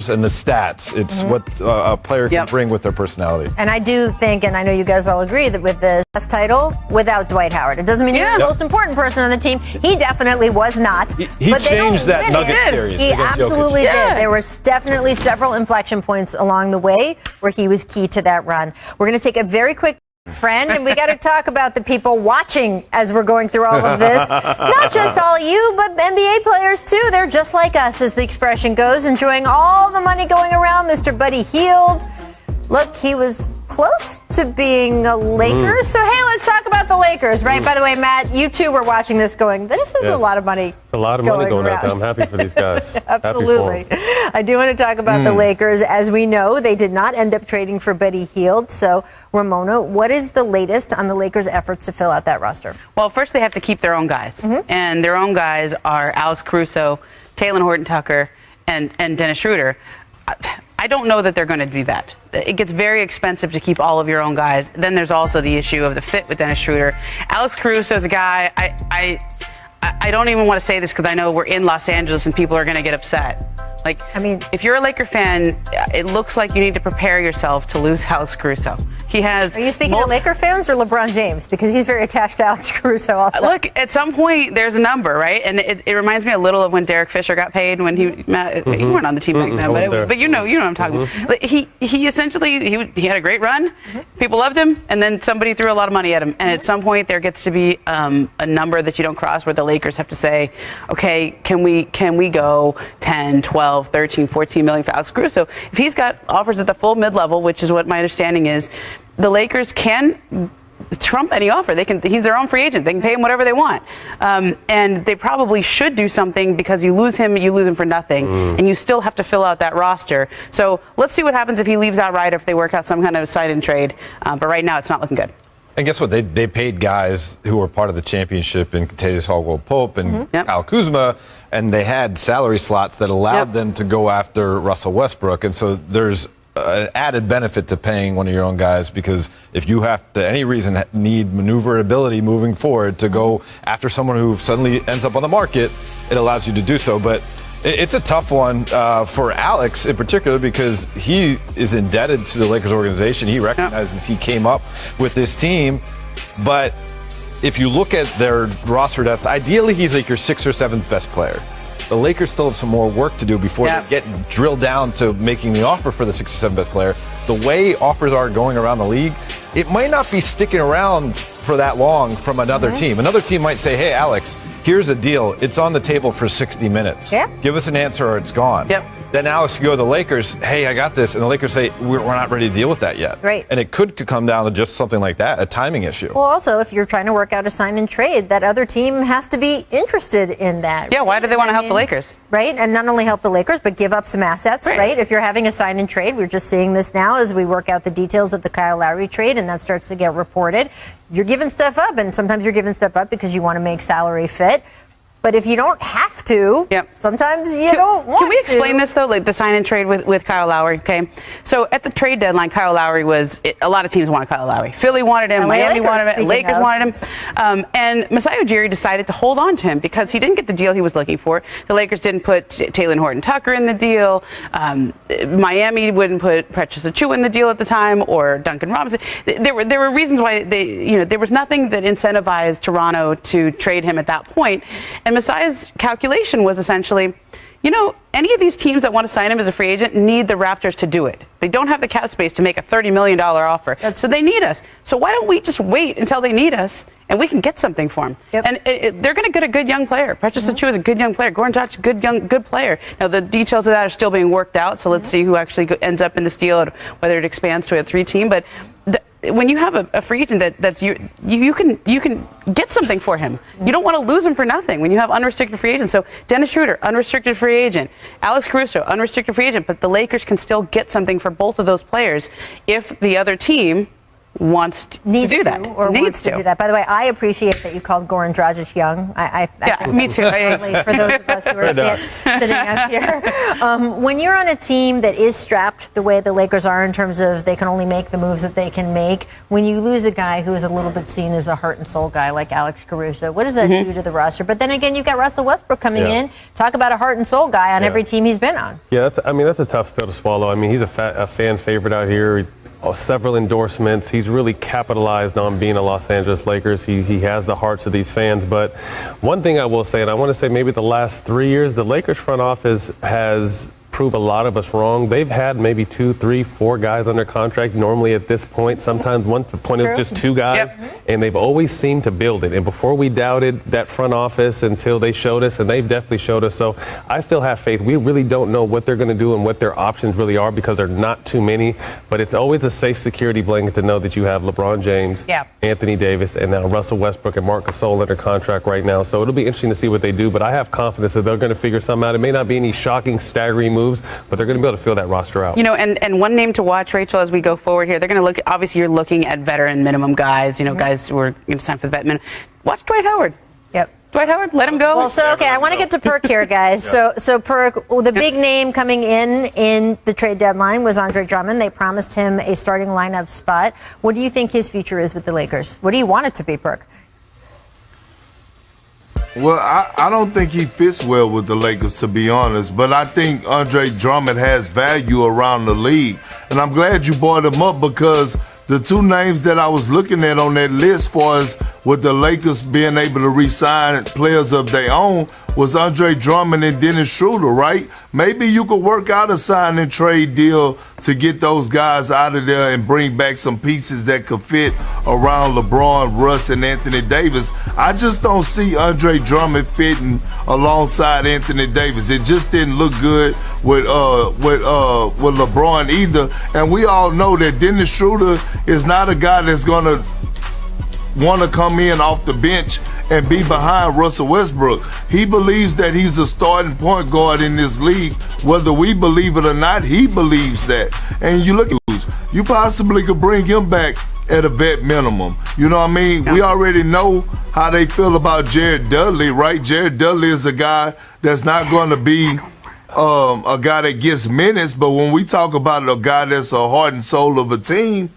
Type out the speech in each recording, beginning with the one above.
and the stats. It's what a player can bring with their personality. And I do think, and I know you guys all agree, that with the best title, without Dwight Howard, it doesn't mean he was the most important person on the team. He definitely was not. He changed that Nugget series. He absolutely did. There was definitely several inflection points along the way where he was key to that run. We're going to take a very quick friend, and we got to talk about the people watching as we're going through all of this. Not just all you, but NBA players too. They're just like us, as the expression goes, enjoying all the money going around. Mr. Buddy Hield, look, he was close to being a Laker. So hey, let's talk about the Lakers, right? By the way, Matt, you two were watching this going, this is a lot of money. It's a lot of money going out there. I'm happy for these guys. Absolutely. I do want to talk about the Lakers. As we know, they did not end up trading for Buddy Hield. So, Ramona, what is the latest on the Lakers' efforts to fill out that roster? Well, first they have to keep their own guys. And their own guys are Alex Caruso, Talen Horton-Tucker, and Dennis Schroeder. I don't know that they're going to do that. It gets very expensive to keep all of your own guys. Then there's also the issue of the fit with Dennis Schroeder. Alex Caruso is a guy, I don't even want to say this because I know we're in Los Angeles and people are going to get upset. Like, I mean, if you're a Laker fan, it looks like you need to prepare yourself to lose Alex Caruso. He has. Are you speaking to Laker fans or LeBron James? Because he's very attached to Alex Caruso also. Look, at some point, there's a number, right? And it reminds me a little of when Derek Fisher got paid when you weren't on the team back then, but you know what I'm talking about. He essentially, he had a great run. People loved him, and then somebody threw a lot of money at him. And at some point, there gets to be a number that you don't cross where the Lakers have to say, okay, can we go 10, 12, 13, 14 million for Alex Caruso? If he's got offers at the full mid-level, which is what my understanding is, the Lakers can trump any offer. He's their own free agent. They can pay him whatever they want. And they probably should do something because you lose him for nothing. And you still have to fill out that roster. So let's see what happens if he leaves outright or if they work out some kind of sign-in trade. But right now, it's not looking good. And guess what? They paid guys who were part of the championship in Kentavious Caldwell-Pope and Kyle Kuzma, and they had salary slots that allowed them to go after Russell Westbrook. And so there's an added benefit to paying one of your own guys, because if you have to, any reason, need maneuverability moving forward to go after someone who suddenly ends up on the market, it allows you to do so. But it's a tough one for Alex in particular, because he is indebted to the Lakers organization. He recognizes he came up with this team. But if you look at their roster depth, ideally he's like your 6th or 7th best player. The Lakers still have some more work to do before they get drilled down to making the offer for the 6th or 7th best player. The way offers are going around the league, it might not be sticking around for that long from another team. Another team might say, hey, Alex, here's a deal. It's on the table for 60 minutes. Give us an answer or it's gone. Then Alex can go to the Lakers, hey, I got this. And the Lakers say, we're not ready to deal with that yet. And it could come down to just something like that, a timing issue. Well, also, if you're trying to work out a sign and trade, that other team has to be interested in that. Yeah, why do they want to help the Lakers? Right, and not only help the Lakers, but give up some assets, right? If you're having a sign and trade, we're just seeing this now as we work out the details of the Kyle Lowry trade, and that starts to get reported. You're giving stuff up, and sometimes you're giving stuff up because you want to make salary fit. But if you don't have to, sometimes you don't want to. Can we explain this, though, like the sign-and trade with Kyle Lowry, okay? So at the trade deadline, Kyle Lowry a lot of teams wanted Kyle Lowry. Philly wanted him, Miami wanted him, Lakers wanted him. And Masai Ujiri decided to hold on to him because he didn't get the deal he was looking for. The Lakers didn't put Talen Horton-Tucker in the deal. Miami wouldn't put Precious Achiuwa in the deal at the time, or Duncan Robinson. There were reasons why there was nothing that incentivized Toronto to trade him at that point. And Masai's calculation was essentially, any of these teams that want to sign him as a free agent need the Raptors to do it. They don't have the cap space to make a $30 million offer. So they need us. So why don't we just wait until they need us and we can get something for him? And they're going to get a good young player. Precious Achiuwa is a good young player. Gordon Dragic, good player. Now, the details of that are still being worked out. So let's see who actually ends up in this deal and whether it expands to a 3-team. But when you have a free agent that's you can get something for him. You don't want to lose him for nothing when you have unrestricted free agents. So Dennis Schroeder, unrestricted free agent. Alex Caruso, unrestricted free agent. But the Lakers can still get something for both of those players if the other team wants to do that. Or needs to do that. By the way, I appreciate that you called Goran Dragic young. Yeah, me too. For those of us who are sitting up here. When you're on a team that is strapped the way the Lakers are in terms of they can only make the moves that they can make, when you lose a guy who is a little bit seen as a heart and soul guy like Alex Caruso, what does that do to the roster? But then again, you've got Russell Westbrook coming in. Talk about a heart and soul guy on every team he's been on. Yeah, that's a tough pill to swallow. I mean, he's a fan favorite out here. Several endorsements. He's really capitalized on being a Los Angeles Lakers. He has the hearts of these fans. But one thing I will say, and I want to say maybe the last 3 years, the Lakers front office has proved a lot of us wrong. They've had maybe 2, 3, 4 guys under contract. Normally at this point, sometimes the point is just 2 guys, and they've always seemed to build it. And before we doubted that front office until they showed us, and they've definitely showed us. So I still have faith. We really don't know what they're going to do and what their options really are because there are not too many. But it's always a safe security blanket to know that you have LeBron James, Anthony Davis, and now Russell Westbrook and Marc Gasol under contract right now. So it'll be interesting to see what they do. But I have confidence that they're going to figure something out. It may not be any shocking, staggering moves, but they're going to be able to fill that roster out. You know, and one name to watch, Rachel, as we go forward here, they're going to look, obviously you're looking at veteran minimum guys, you know, guys who are, it's time for the vet minimum. Watch Dwight Howard. Dwight Howard, let him go. Well, so, okay, I want to get to Perk here, guys. So Perk, the big name coming in the trade deadline was Andre Drummond. They promised him a starting lineup spot. What do you think his future is with the Lakers? What do you want it to be, Perk? Well, I don't think he fits well with the Lakers, to be honest. But I think Andre Drummond has value around the league. And I'm glad you brought him up because the 2 names that I was looking at on that list for us with the Lakers being able to re-sign players of their own was Andre Drummond and Dennis Schroeder, right? Maybe you could work out a sign and trade deal to get those guys out of there and bring back some pieces that could fit around LeBron, Russ, and Anthony Davis. I just don't see Andre Drummond fitting alongside Anthony Davis. It just didn't look good with LeBron either. And we all know that Dennis Schroeder is not a guy that's going to want to come in off the bench and be behind Russell Westbrook. He believes that he's a starting point guard in this league. Whether we believe it or not, he believes that. And you look at you possibly could bring him back at a vet minimum. You know what I mean? We already know how they feel about Jared Dudley, right? Jared Dudley is a guy that's not going to be a guy that gets minutes, but when we talk about a guy that's a heart and soul of a team,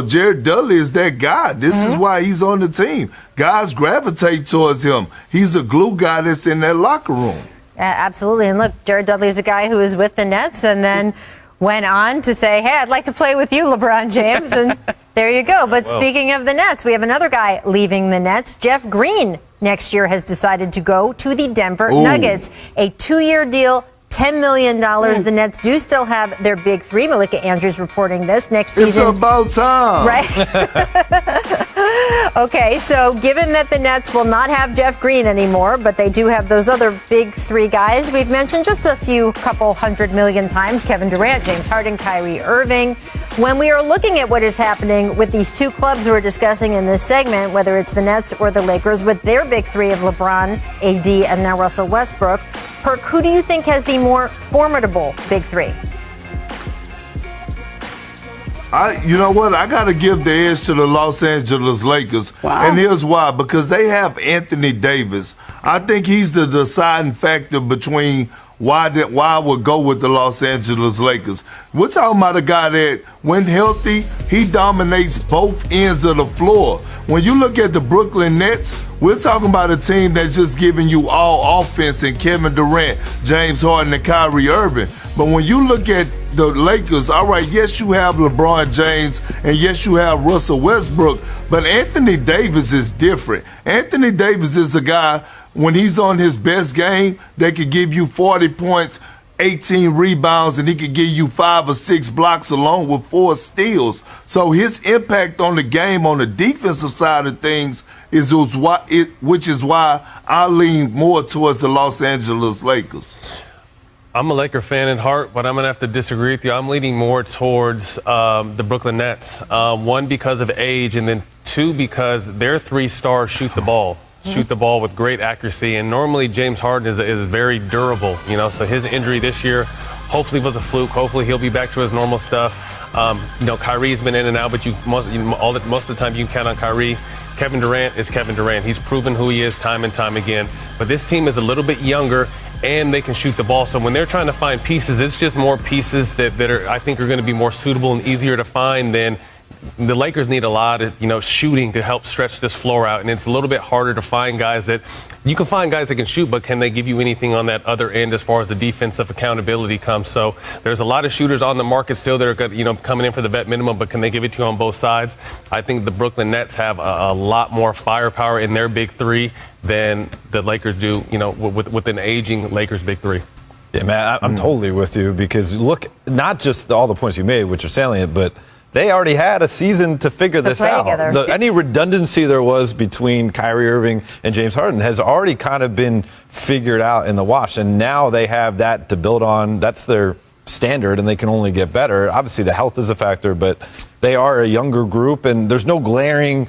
Jared Dudley is that guy. This is why he's on the team. Guys gravitate towards him. He's a glue guy that's in that locker room. Absolutely. And look, Jared Dudley is a guy who was with the Nets and then went on to say, hey, I'd like to play with you, LeBron James. And there you go. But speaking of the Nets, we have another guy leaving the Nets. Jeff Green next year has decided to go to the Denver Nuggets. A 2-year deal. $10 million. The Nets do still have their big 3. Malika Andrews reporting this next season. It's about time. Right? Okay, so given that the Nets will not have Jeff Green anymore, but they do have those other big 3 guys we've mentioned just a couple $100 million times, Kevin Durant, James Harden, Kyrie Irving. When we are looking at what is happening with these 2 clubs we're discussing in this segment, whether it's the Nets or the Lakers, with their big 3 of LeBron, AD, and now Russell Westbrook, Perk, who do you think has the more formidable big 3? You know what? I got to give the edge to the Los Angeles Lakers. And here's why. Because they have Anthony Davis. I think he's the deciding factor between why I would go with the Los Angeles Lakers. We're talking about a guy that, when healthy, he dominates both ends of the floor. When you look at the Brooklyn Nets, we're talking about a team that's just giving you all offense and Kevin Durant, James Harden, and Kyrie Irving. But when you look at the Lakers, all right, yes, you have LeBron James, and yes, you have Russell Westbrook, but Anthony Davis is different. Anthony Davis is a guy, when he's on his best game, that could give you 40 points, 18 rebounds, and he could give you 5 or 6 blocks along with 4 steals. So his impact on the game on the defensive side of things which is why I lean more towards the Los Angeles Lakers. I'm a Laker fan at heart, but I'm going to have to disagree with you. I'm leaning more towards the Brooklyn Nets. 1, because of age, and then 2, because their 3 stars shoot the ball. Shoot the ball with great accuracy, and normally James Harden is very durable, you know, so his injury this year hopefully was a fluke. Hopefully he'll be back to his normal stuff. Kyrie's been in and out, but most of the time you can count on Kyrie. Kevin Durant is Kevin Durant. He's proven who he is time and time again. But this team is a little bit younger, and they can shoot the ball. So when they're trying to find pieces, it's just more pieces that are, I think, are going to be more suitable and easier to find than the Lakers need a lot of, shooting to help stretch this floor out. And it's a little bit harder to find guys that you can find guys that can shoot, but can they give you anything on that other end as far as the defensive accountability comes? So there's a lot of shooters on the market still that are, coming in for the vet minimum, but can they give it to you on both sides? I think the Brooklyn Nets have a lot more firepower in their big three than the Lakers do, with an aging Lakers big three. Yeah, man, I'm totally with you, because look, not just all the points you made, which are salient, but they already had a season to figure this out. Any redundancy there was between Kyrie Irving and James Harden has already kind of been figured out in the wash, and now they have that to build on. That's their standard, and they can only get better. Obviously, the health is a factor, but they are a younger group, and there's no glaring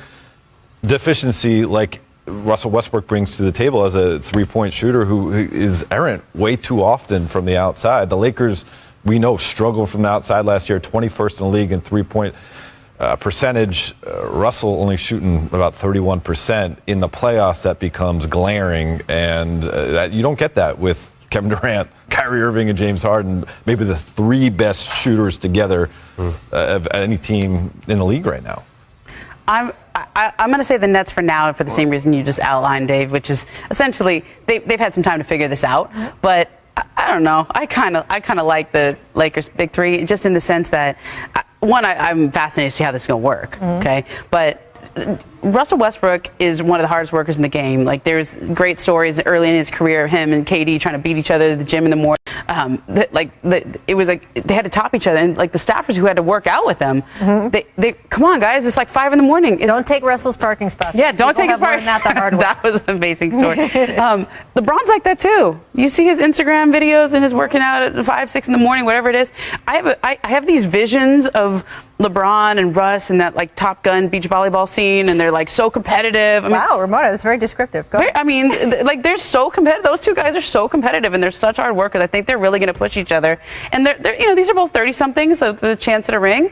deficiency like Russell Westbrook brings to the table as a three-point shooter who is errant way too often from the outside. The Lakers, we know, struggled from the outside last year, 21st in the league in three-point percentage. Russell only shooting about 31%. In the playoffs, that becomes glaring, and you don't get that with Kevin Durant, Kyrie Irving, and James Harden, maybe the three best shooters together of any team in the league right now. I'm going to say the Nets for now, for the same reason you just outlined, Dave, which is essentially they've had some time to figure this out, but I don't know. I kind of like the Lakers big three, just in the sense that, I'm fascinated to see how this is going to work. Okay, but Russell Westbrook is one of the hardest workers in the game. Like, there's great stories early in his career of him and KD trying to beat each other at the gym in the morning. It was like they had to top each other, and like the staffers who had to work out with them, they come on, guys, it's like 5 a.m. Don't take Russell's parking spot. Yeah, don't take his parking. That the hard way. That was an amazing story. LeBron's like that too. You see his Instagram videos and his working out at 5, 6 in the morning, whatever it is. I have these visions of LeBron and Russ and that like Top Gun beach volleyball scene, and they're like so competitive. Wow, Ramona, that's very descriptive. Go ahead. They're so competitive. Those two guys are so competitive, and they're such hard workers. I think they're really going to push each other. And they're these are both 30-somethings, so the chance at a ring.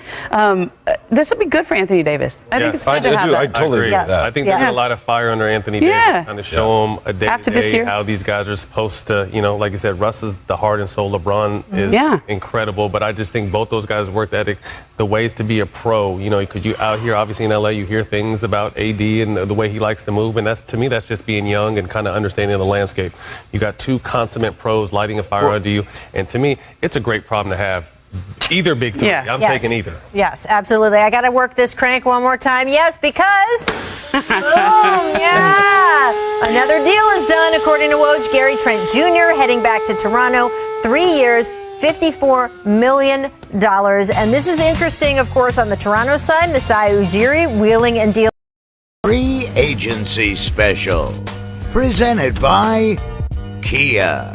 This will be good for Anthony Davis. I think it's good to have that. I totally agree with that. I think there's a lot of fire under Anthony Davis, kind of show him a day-to-day how these guys are supposed to, like you said, Russ is the heart and soul. LeBron is incredible, but I just think both those guys work ethic, the ways to be a pro, because you out here, obviously in LA, you hear things about AD and the way he likes to move, and to me, that's just being young and kind of understanding the landscape. You got two consummate pros lighting a fire under you, and to me, it's a great problem to have. Either big three. I'm taking either. Yes, absolutely. I got to work this crank one more time. Yes, because boom, another deal is done, according to Woj. Gary Trent Jr. heading back to Toronto, 3 years, $54 million. And this is interesting, of course, on the Toronto side. Masai Ujiri wheeling and dealing. Free agency special presented by Kia.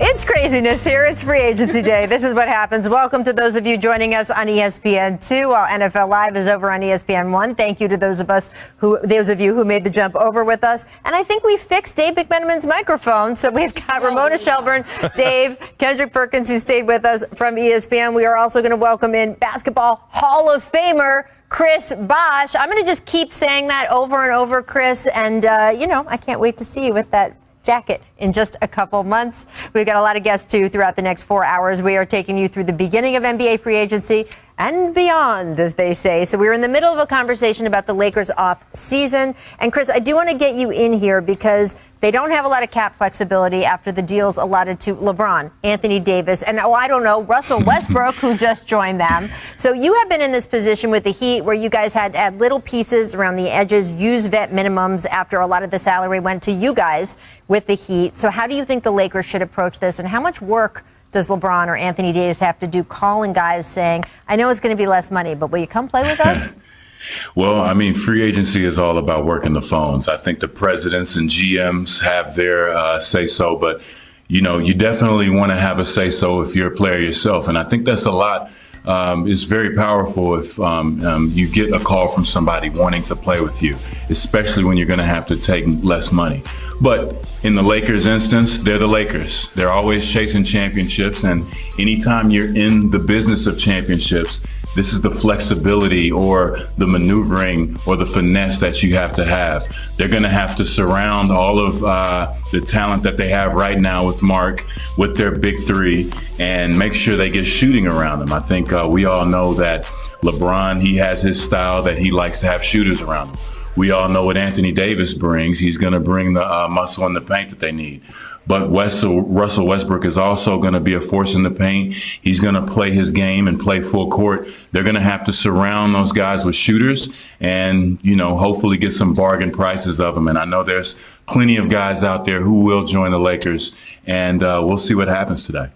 It's craziness here. It's free agency day. This is what happens. Welcome to those of you joining us on ESPN2 while NFL Live is over on ESPN1. Thank you to those of you who made the jump over with us. And I think we fixed Dave McMenamin's microphone. So we've got Ramona Shelburne, Dave, Kendrick Perkins, who stayed with us from ESPN. We are also going to welcome in Basketball Hall of Famer Chris Bosh. I'm going to just keep saying that over and over, Chris. And, I can't wait to see you with that jacket in just a couple months. We've got a lot of guests too throughout the next 4 hours. We are taking you through the beginning of NBA free agency and beyond, as they say. So we're in the middle of a conversation about the Lakers off season. And Chris, I do want to get you in here because they don't have a lot of cap flexibility after the deals allotted to LeBron, Anthony Davis, and Russell Westbrook, who just joined them. So you have been in this position with the Heat where you guys had to add little pieces around the edges, use vet minimums after a lot of the salary went to you guys with the Heat. So how do you think the Lakers should approach this, and how much work does LeBron or Anthony Davis have to do calling guys saying, I know it's going to be less money, but will you come play with us? Well, free agency is all about working the phones. I think the presidents and GMs have their say-so, but, you definitely want to have a say-so if you're a player yourself. And I think that's a lot is very powerful if you get a call from somebody wanting to play with you, especially when you're going to have to take less money. But in the Lakers instance, they're the Lakers. They're always chasing championships, and anytime you're in the business of championships, this is the flexibility or the maneuvering or the finesse that you have to have. They're going to have to surround all of the talent that they have right now with Mark, with their big three, and make sure they get shooting around them. I think we all know that LeBron, he has his style that he likes to have shooters around him. We all know what Anthony Davis brings. He's going to bring the muscle in the paint that they need. But Russell Westbrook is also going to be a force in the paint. He's going to play his game and play full court. They're going to have to surround those guys with shooters and, hopefully get some bargain prices of them. And I know there's plenty of guys out there who will join the Lakers, and we'll see what happens today.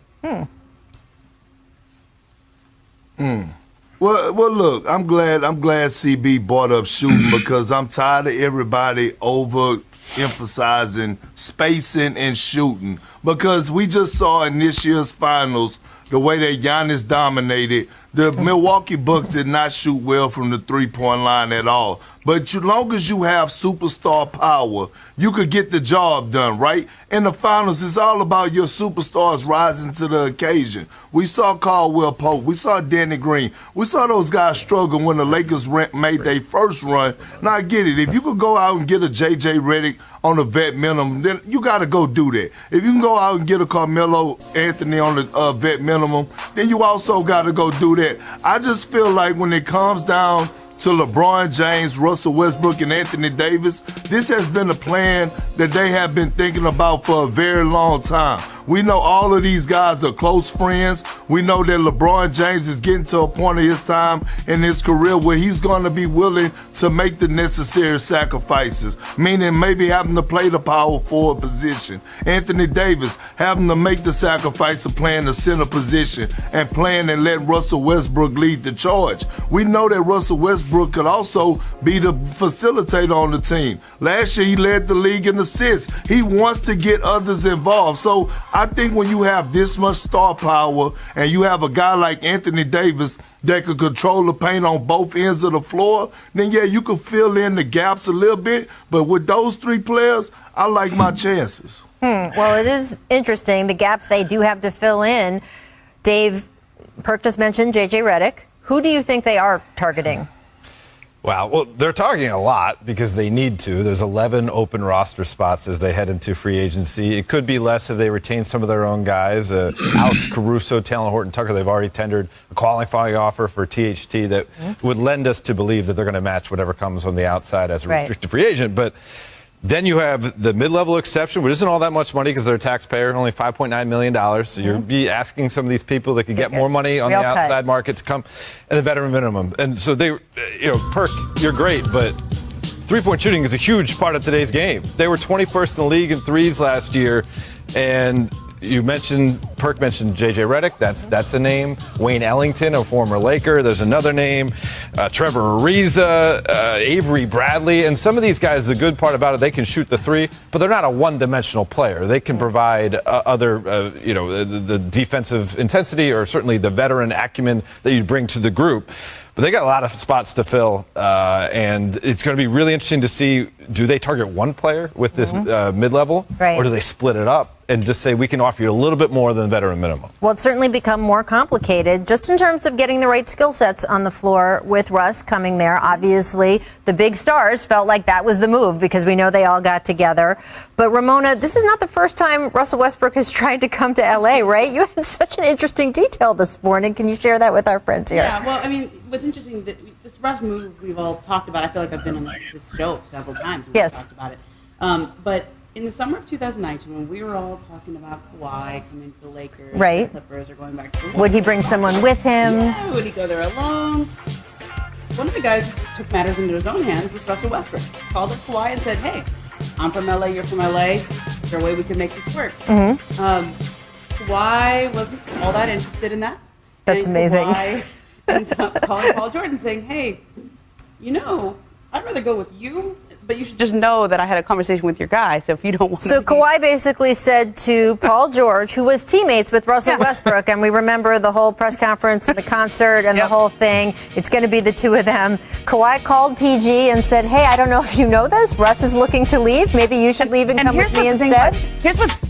Well, look, I'm glad CB brought up shooting because I'm tired of everybody overemphasizing spacing and shooting, because we just saw in this year's finals the way that Giannis dominated. The Milwaukee Bucks did not shoot well from the three-point line at all. But as long as you have superstar power, you could get the job done, right? In the finals, it's all about your superstars rising to the occasion. We saw Caldwell Pope. We saw Danny Green. We saw those guys struggle when the Lakers made their first run. Now, I get it. If you could go out and get a J.J. Redick on a vet minimum, then you got to go do that. If you can go out and get a Carmelo Anthony on the vet minimum, then you also got to go do that. I just feel like when it comes down to LeBron James, Russell Westbrook, and Anthony Davis, this has been a plan that they have been thinking about for a very long time. We know all of these guys are close friends. We know that LeBron James is getting to a point of his time in his career where he's going to be willing to make the necessary sacrifices, meaning maybe having to play the power forward position. Anthony Davis having to make the sacrifice of playing the center position and playing and letting Russell Westbrook lead the charge. We know that Russell Westbrook could also be the facilitator on the team. Last year, he led the league in assists. He wants to get others involved. So I think when you have this much star power and you have a guy like Anthony Davis that could control the paint on both ends of the floor, then yeah, you can fill in the gaps a little bit. But with those three players, I like my chances. Well, it is interesting, the gaps they do have to fill in. Dave, Perk just mentioned J.J. Redick. Who do you think they are targeting? Wow. Well, they're targeting a lot because they need to. There's 11 open roster spots as they head into free agency. It could be less if they retain some of their own guys. Alex Caruso, Taylor Horton Tucker, they've already tendered a qualifying offer for THT that would lend us to believe that they're going to match whatever comes on the outside as a restricted free agent. But then you have the mid-level exception, which isn't all that much money because they're a taxpayer, only $5.9 million. So you'll be asking some of these people that could get more money on the outside market to come, and the veteran minimum. And so they, Perk, you're great, but three-point shooting is a huge part of today's game. They were 21st in the league in threes last year, and Perk mentioned J.J. Redick. That's a name. Wayne Ellington, a former Laker. There's another name. Trevor Ariza, Avery Bradley. And some of these guys, the good part about it, they can shoot the three, but they're not a one-dimensional player. They can provide other, the defensive intensity or certainly the veteran acumen that you bring to the group. But they got a lot of spots to fill, and it's going to be really interesting to see, do they target one player with this mid-level, or do they split it up and just say, we can offer you a little bit more than veteran minimum? Well, it's certainly become more complicated just in terms of getting the right skill sets on the floor with Russ coming there. Obviously, the big stars felt like that was the move because we know they all got together. But Ramona, this is not the first time Russell Westbrook has tried to come to L.A., right? You had such an interesting detail this morning. Can you share that with our friends here? Yeah, well, I mean, what's interesting, that this Russ move we've all talked about. I feel like I've been on this show several times and we've talked about it. But in the summer of 2019, when we were all talking about Kawhi coming to the Lakers, the Clippers are going back to the Lakers. Would he bring someone with him? Yeah, would he go there alone? One of the guys who took matters into his own hands was Russell Westbrook. Called up Kawhi and said, hey, I'm from LA, you're from LA. Is there a way we can make this work? Kawhi wasn't all that interested in that. That's amazing. Kawhi ends up calling Paul George saying, hey, I'd rather go with you But you should just know that I had a conversation with your guy. So if you don't want to. So Kawhi basically said to Paul George, who was teammates with Russell Westbrook, and we remember the whole press conference and the concert and the whole thing. It's going to be the two of them. Kawhi called PG and said, hey, I don't know if you know this. Russ is looking to leave. Maybe you should leave and come with me instead. Here's what's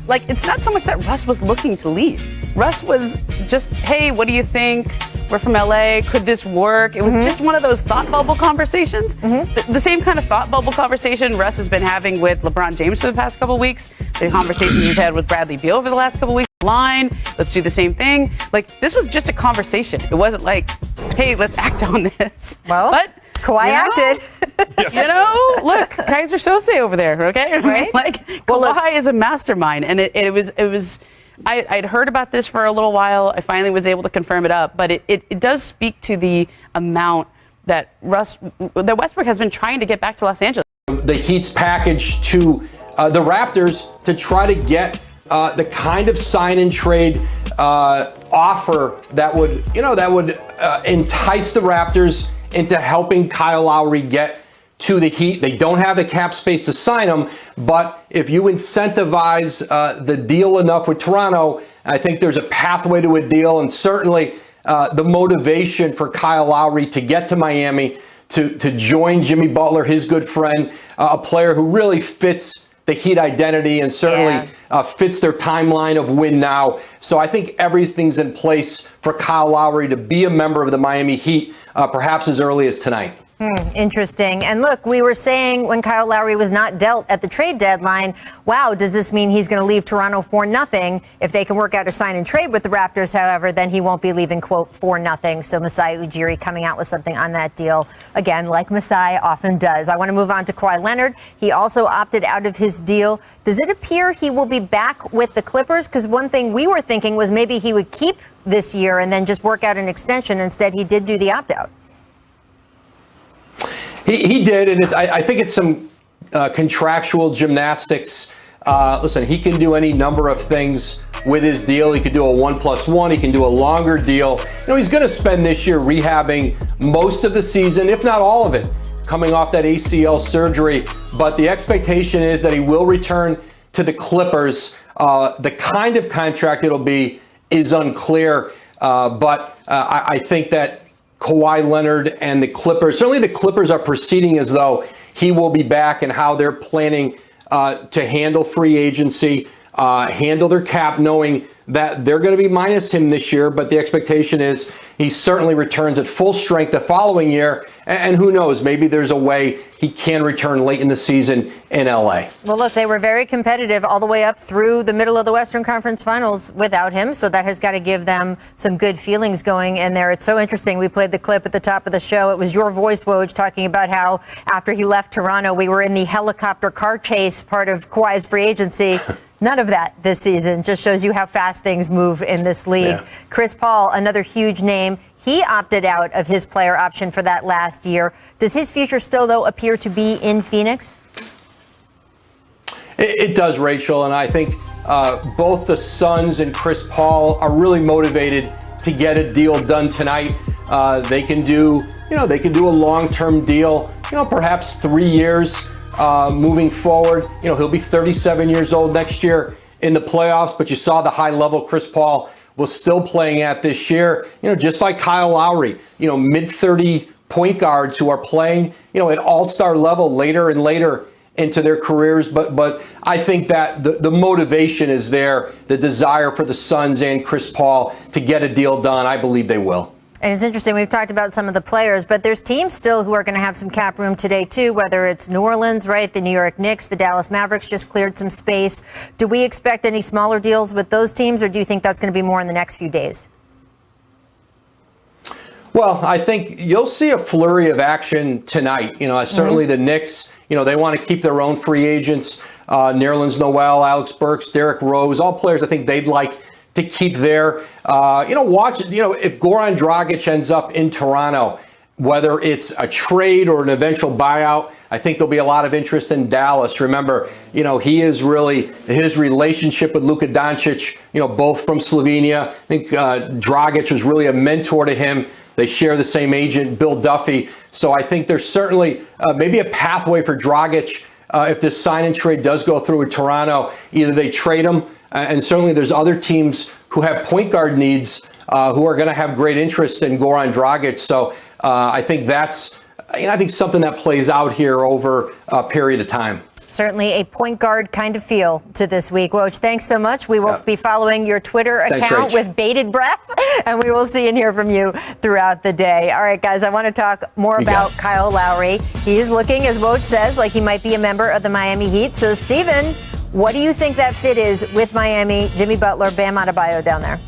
like, it's not so much that Russ was looking to leave. Russ was just, hey, what do you think? We're from LA. Could this work? It was just one of those thought bubble conversations. The same kind of thought bubble conversation Russ has been having with LeBron James for the past couple of weeks. The conversations he's had with Bradley Beal over the last couple of weeks. Let's do the same thing. Like, this was just a conversation. It wasn't like, hey, let's act on this. Well, but Kawhi acted. You know, look, Kaiser Sose over there, okay? Right? Like, Kawhi is a mastermind, and it was. I'd heard about this for a little while. I finally was able to confirm it up, but it does speak to the amount that Westbrook has been trying to get back to Los Angeles. The Heat's package to the Raptors to try to get the kind of sign and trade offer that would entice the Raptors into helping Kyle Lowry get to the Heat. They don't have the cap space to sign him, but if you incentivize the deal enough with Toronto, I think there's a pathway to a deal, and certainly the motivation for Kyle Lowry to get to Miami, to join Jimmy Butler, his good friend, a player who really fits the Heat identity and certainly fits their timeline of win now. So I think everything's in place for Kyle Lowry to be a member of the Miami Heat, perhaps as early as tonight. Interesting. And look, we were saying when Kyle Lowry was not dealt at the trade deadline, wow, does this mean he's going to leave Toronto for nothing? If they can work out a sign and trade with the Raptors, however, then he won't be leaving, quote, for nothing. So Masai Ujiri coming out with something on that deal, again, like Masai often does. I want to move on to Kawhi Leonard. He also opted out of his deal. Does it appear he will be back with the Clippers? Because one thing we were thinking was maybe he would keep this year and then just work out an extension. Instead, he did do the opt-out. He did, and I think it's some contractual gymnastics. Listen, he can do any number of things with his deal. He could do a 1+1. He can do a longer deal. You know, he's going to spend this year rehabbing most of the season, if not all of it, coming off that ACL surgery. But the expectation is that he will return to the Clippers. The kind of contract it'll be is unclear, but I think that Kawhi Leonard and the Clippers, certainly the Clippers are proceeding as though he will be back, and how they're planning to handle free agency, handle their cap, knowing that they're going to be minus him this year. But the expectation is he certainly returns at full strength the following year. And who knows, maybe there's a way he can return late in the season in LA. Well, look, they were very competitive all the way up through the middle of the Western Conference Finals without him. So that has got to give them some good feelings going in there. It's so interesting. We played the clip at the top of the show. It was your voice, Woj, talking about how after he left Toronto, we were in the helicopter car chase part of Kawhi's free agency. None of that this season. Just shows you how fast things move in this league. Yeah. Chris Paul, another huge name. He opted out of his player option for that last year. Does his future still, though, appear to be in Phoenix? It does, Rachel. And I think both the Suns and Chris Paul are really motivated to get a deal done tonight. They can do a long-term deal, perhaps 3 years. Moving forward, he'll be 37 years old next year in the playoffs, but you saw the high level Chris Paul was still playing at this year, just like Kyle Lowry, mid-30 point guards who are playing, at all-star level later and later into their careers. But I think that the motivation is there, the desire for the Suns and Chris Paul to get a deal done. I believe they will. And it's interesting, we've talked about some of the players, but there's teams still who are going to have some cap room today, too, whether it's New Orleans, right, the New York Knicks, the Dallas Mavericks just cleared some space. Do we expect any smaller deals with those teams, or do you think that's going to be more in the next few days? Well, I think you'll see a flurry of action tonight. Certainly the Knicks, they want to keep their own free agents. Nerlens Noel, Alex Burks, Derrick Rose, all players I think they'd like to keep there. If Goran Dragic ends up in Toronto, whether it's a trade or an eventual buyout, I think there'll be a lot of interest in Dallas. Remember, he is really, his relationship with Luka Doncic, both from Slovenia. I think Dragic was really a mentor to him They share the same agent, Bill Duffy. So I think there's certainly maybe a pathway for Dragic if this sign and trade does go through with Toronto. Either they trade him, and certainly there's other teams who have point guard needs who are going to have great interest in Goran Dragic. So I think that's something that plays out here over a period of time. Certainly a point guard kind of feel to this week. Woj, thanks so much. We will be following your Twitter account with bated breath, and we will see and hear from you throughout the day. All right, guys, I want to talk more about Kyle Lowry. He is looking, as Woj says, like he might be a member of the Miami Heat. So, Steven, what do you think that fit is with Miami, Jimmy Butler, Bam Adebayo down there?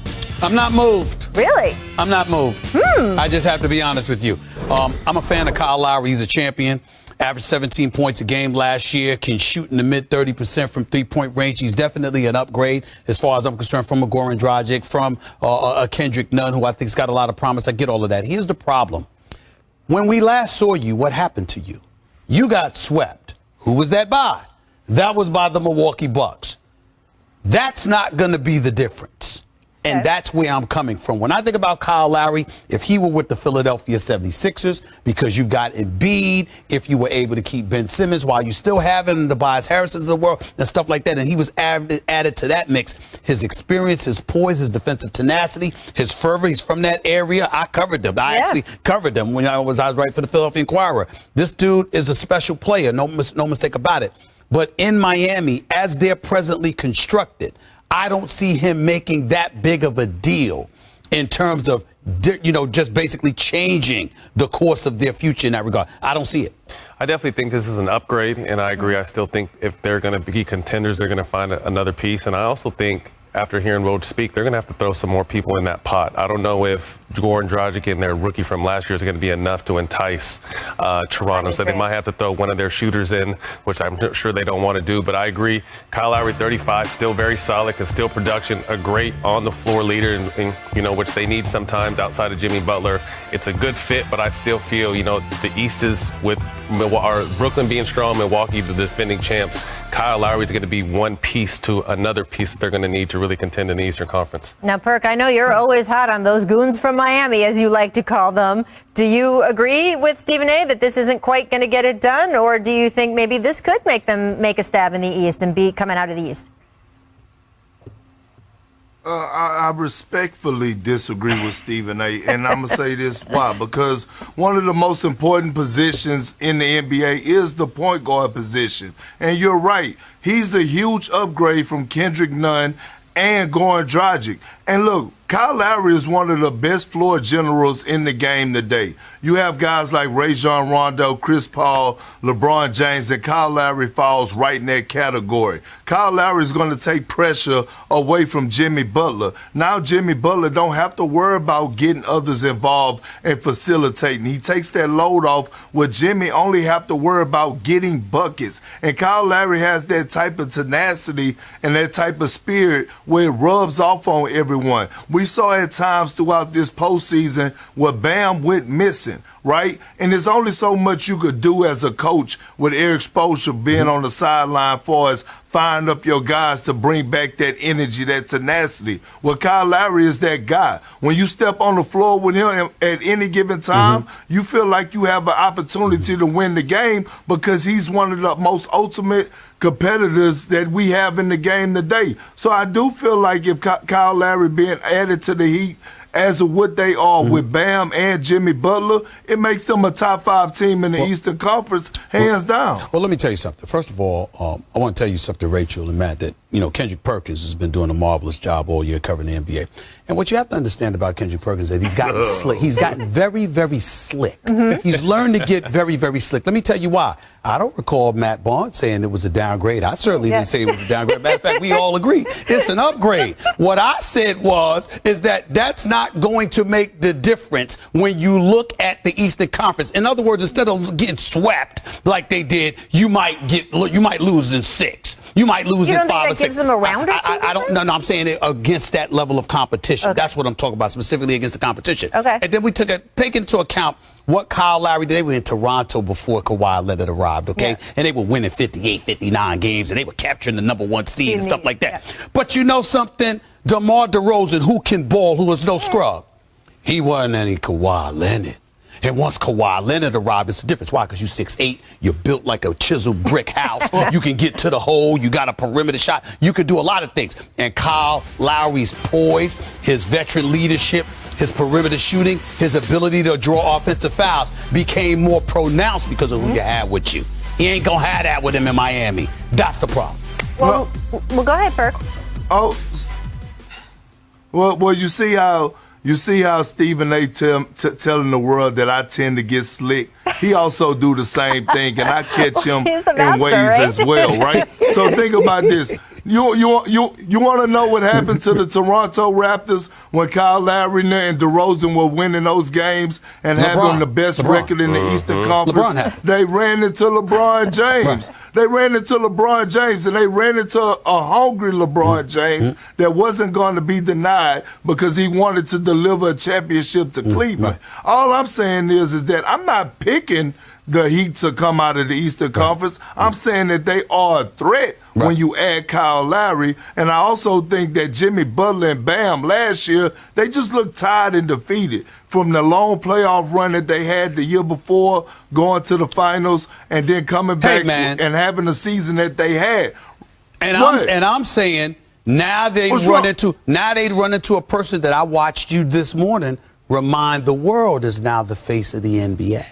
I'm not moved. Really? I'm not moved. I just have to be honest with you. I'm a fan of Kyle Lowry. He's a champion. Averaged 17 points a game last year, can shoot in the mid 30% from three-point range. He's definitely an upgrade, as far as I'm concerned, from a Goran Dragic, from a Kendrick Nunn, who I think's got a lot of promise. I get all of that. Here's the problem. When we last saw you, what happened to you? You got swept. Who was that by? That was by the Milwaukee Bucks. That's not going to be the difference. And that's where I'm coming from. When I think about Kyle Lowry, if he were with the Philadelphia 76ers, because you've got Embiid, if you were able to keep Ben Simmons while you still have him, the Tobias Harrisons of the world and stuff like that, and he was added to that mix, his experience, his poise, his defensive tenacity, his fervor, he's from that area. I covered them. I actually covered them when I was right for the Philadelphia Inquirer. This dude is a special player, no mistake about it. But in Miami, as they're presently constructed, I don't see him making that big of a deal in terms of, just basically changing the course of their future in that regard. I don't see it. I definitely think this is an upgrade, and I agree. I still think if they're going to be contenders, they're going to find another piece. And I also think, after hearing Woj speak, they're going to have to throw some more people in that pot. I don't know if Goran Dragic and their rookie from last year is going to be enough to entice Toronto. So they might have to throw one of their shooters in, which I'm sure they don't want to do. But I agree. Kyle Lowry, 35, still very solid, can still production, a great on-the-floor leader, and which they need sometimes outside of Jimmy Butler. It's a good fit, but I still feel, the East is with Brooklyn being strong, Milwaukee, the defending champs. Kyle Lowry is going to be one piece to another piece that they're going to need to really contend in the Eastern Conference. Now, Perk, I know you're always hot on those goons from Miami, as you like to call them. Do you agree with Stephen A. that this isn't quite going to get it done, or do you think maybe this could make them make a stab in the East and be coming out of the East? I respectfully disagree with Stephen A. And I'm going to say this why. Because one of the most important positions in the NBA is the point guard position. And you're right. He's a huge upgrade from Kendrick Nunn and Goran Dragic. And look, Kyle Lowry is one of the best floor generals in the game today. You have guys like Rajon Rondo, Chris Paul, LeBron James, and Kyle Lowry falls right in that category. Kyle Lowry is going to take pressure away from Jimmy Butler. Now Jimmy Butler don't have to worry about getting others involved and facilitating. He takes that load off where Jimmy only have to worry about getting buckets. And Kyle Lowry has that type of tenacity and that type of spirit where it rubs off on everyone. We saw at times throughout this postseason where Bam went missing, right? And there's only so much you could do as a coach with Eric Spoelstra being on the sideline for us, firing up your guys to bring back that energy, that tenacity. Well, Kyle Lowry is that guy. When you step on the floor with him at any given time, you feel like you have an opportunity to win the game because he's one of the most ultimate competitors that we have in the game today. So I do feel like if Kyle Lowry being added to the Heat as of what they are with Bam and Jimmy Butler, it makes them a top 5 team in the Eastern Conference, hands down. Well, let me tell you something. First of all, I want to tell you something, Rachel and Matt, that, Kendrick Perkins has been doing a marvelous job all year covering the NBA. And what you have to understand about Kendrick Perkins is that he's gotten slick. He's gotten very, very slick. He's learned to get very, very slick. Let me tell you why. I don't recall Matt Barnes saying it was a downgrade. I certainly didn't say it was a downgrade. Matter of fact, we all agree it's an upgrade. What I said is that that's not going to make the difference when you look at the Eastern Conference. In other words, instead of getting swept like they did, you might lose in 6. You might lose in 5 or 6. You don't think that gives them a round or two? I don't. No, I'm saying it against that level of competition. Okay. That's what I'm talking about, specifically against the competition. Okay. And then we take into account what Kyle Lowry did. They were in Toronto before Kawhi Leonard arrived, okay? Yeah. And they were winning 58, 59 games, and they were capturing the #1 seed and stuff like that. Yeah. But you know something? DeMar DeRozan, who can ball, who is no scrub. He wasn't any Kawhi Leonard. And once Kawhi Leonard arrived, it's a difference. Why? Because you're 6'8", you're built like a chiseled brick house. You can get to the hole. You got a perimeter shot. You can do a lot of things. And Kyle Lowry's poise, his veteran leadership, his perimeter shooting, his ability to draw offensive fouls became more pronounced because of who you had with you. He ain't going to have that with him in Miami. That's the problem. Well, go ahead, Burke. Oh, well, you see how Stephen A. telling the world that I tend to get slick. He also do the same thing, and I catch him in ways as well, right? So think about this. You want to know what happened to the Toronto Raptors when Kyle Lowry and DeRozan were winning those games and having the best record in the Eastern Conference? They ran into LeBron James. They ran into LeBron James, and they ran into a hungry LeBron James that wasn't going to be denied because he wanted to deliver a championship to Cleveland. All I'm saying is that I'm not picking the Heat to come out of the Eastern Conference. I'm saying that they are a threat when you add Kyle Lowry. And I also think that Jimmy Butler and Bam last year, they just looked tired and defeated from the long playoff run that they had the year before, going to the finals, and then coming back and having the season that they had. And I'm saying now they run into a person that I watched you this morning remind the world is now the face of the NBA.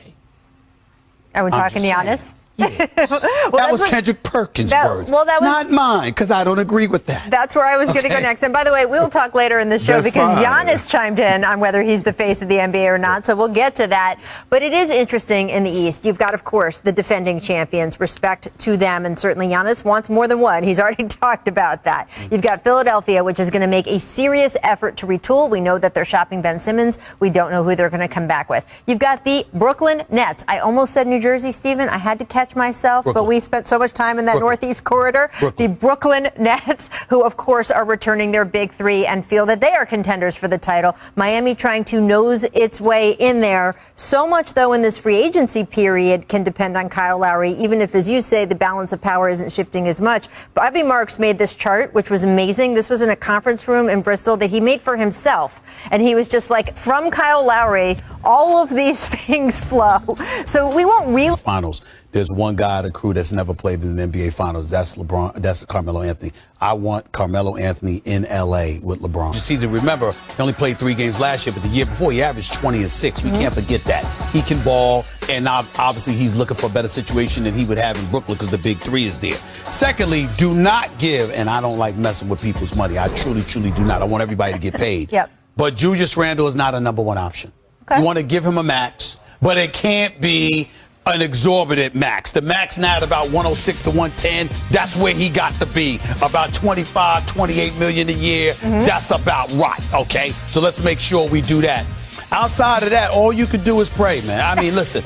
Are we talking Giannis? Yes. That was Kendrick Perkins' words. Well, that was not mine, because I don't agree with that. That's where I was going to go next. And by the way, we'll talk later in the show because Giannis chimed in on whether he's the face of the NBA or not. So we'll get to that. But it is interesting in the East. You've got, of course, the defending champions. Respect to them. And certainly Giannis wants more than one. He's already talked about that. You've got Philadelphia, which is going to make a serious effort to retool. We know that they're shopping Ben Simmons. We don't know who they're going to come back with. You've got the Brooklyn Nets. I almost said New Jersey, Stephen. I had to catch myself, but we spent so much time in that Northeast corridor. The Brooklyn Nets, who of course are returning their big three and feel that they are contenders for the title. Miami trying to nose its way in there. So much, though, in this free agency period can depend on Kyle Lowry, even if, as you say, the balance of power isn't shifting as much. Bobby Marks made this chart, which was amazing. This was in a conference room in Bristol that he made for himself. And he was just like, from Kyle Lowry, all of these things flow. So we won't really... Finals. There's one guy of the crew that's never played in the NBA Finals. That's LeBron. That's Carmelo Anthony. I want Carmelo Anthony in LA with LeBron. This season, remember, he only played 3 games last year, but the year before he averaged 20 and 6. We can't forget that. He can ball, and now obviously he's looking for a better situation than he would have in Brooklyn because the big 3 is there. Secondly, do not give, and I don't like messing with people's money. I truly, truly do not. I want everybody to get paid. But Julius Randle is not a number 1 option. You want to give him a max, but it can't be an exorbitant max. The max now at about 106 to 110. That's where he got to be. About 25, 28 million a year. That's about right. Okay. So let's make sure we do that. Outside of that, all you could do is pray, man. I mean, listen.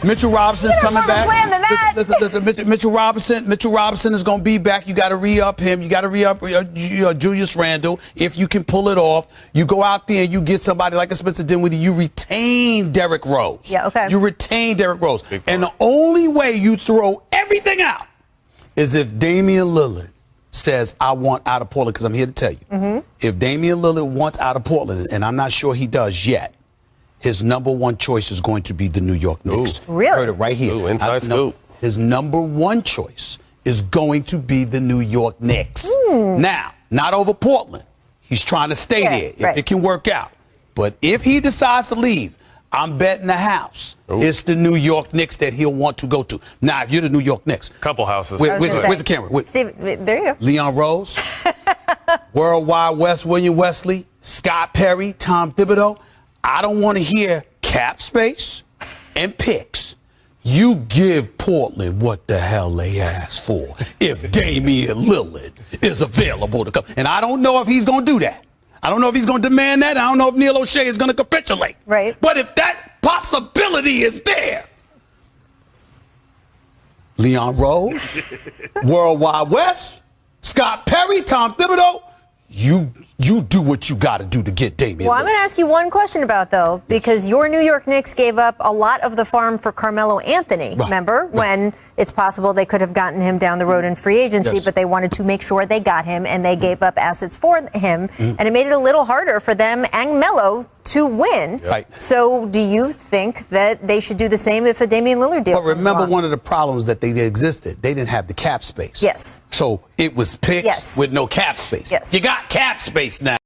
Mitchell Robinson's coming back. Listen, Mitchell Robinson is going to be back. You got to re-up him. You got to re-up Julius Randle. If you can pull it off, you go out there and you get somebody like a Spencer Dinwiddie. You retain Derrick Rose. You retain Derrick Rose. And the only way you throw everything out is if Damian Lillard says, I want out of Portland, because I'm here to tell you. If Damian Lillard wants out of Portland, and I'm not sure he does yet, his number 1 choice is going to be the New York Knicks. Really? Heard it right here. Inside scoop. His number 1 choice is going to be the New York Knicks. Now, not over Portland. He's trying to stay there if it can work out. But if he decides to leave, I'm betting the house. It's the New York Knicks that he'll want to go to. Now, if you're the New York Knicks. Couple houses. Where's the camera? Steve, there you go. Leon Rose, Worldwide West, William Wesley, Scott Perry, Tom Thibodeau. I don't want to hear cap space and picks. You give Portland what the hell they asked for if Damian Lillard is available to come. And I don't know if he's going to do that. I don't know if he's going to demand that. I don't know if Neil O'Shea is going to capitulate. But if that possibility is there, Leon Rose, Worldwide West, Scott Perry, Tom Thibodeau, you do what you got to do to get Damian. Well, I'm going to ask you one question about, though, because your New York Knicks gave up a lot of the farm for Carmelo Anthony. Remember when it's possible they could have gotten him down the road in free agency, but they wanted to make sure they got him, and they gave up assets for him, and it made it a little harder for them and Melo to win. Right. So do you think that they should do the same if a Damian Lillard deal But remember, comes along? one of the problems that they existed, they didn't have the cap space. Yes. So it was picks Yes. with no cap space. Yes. You got cap space now.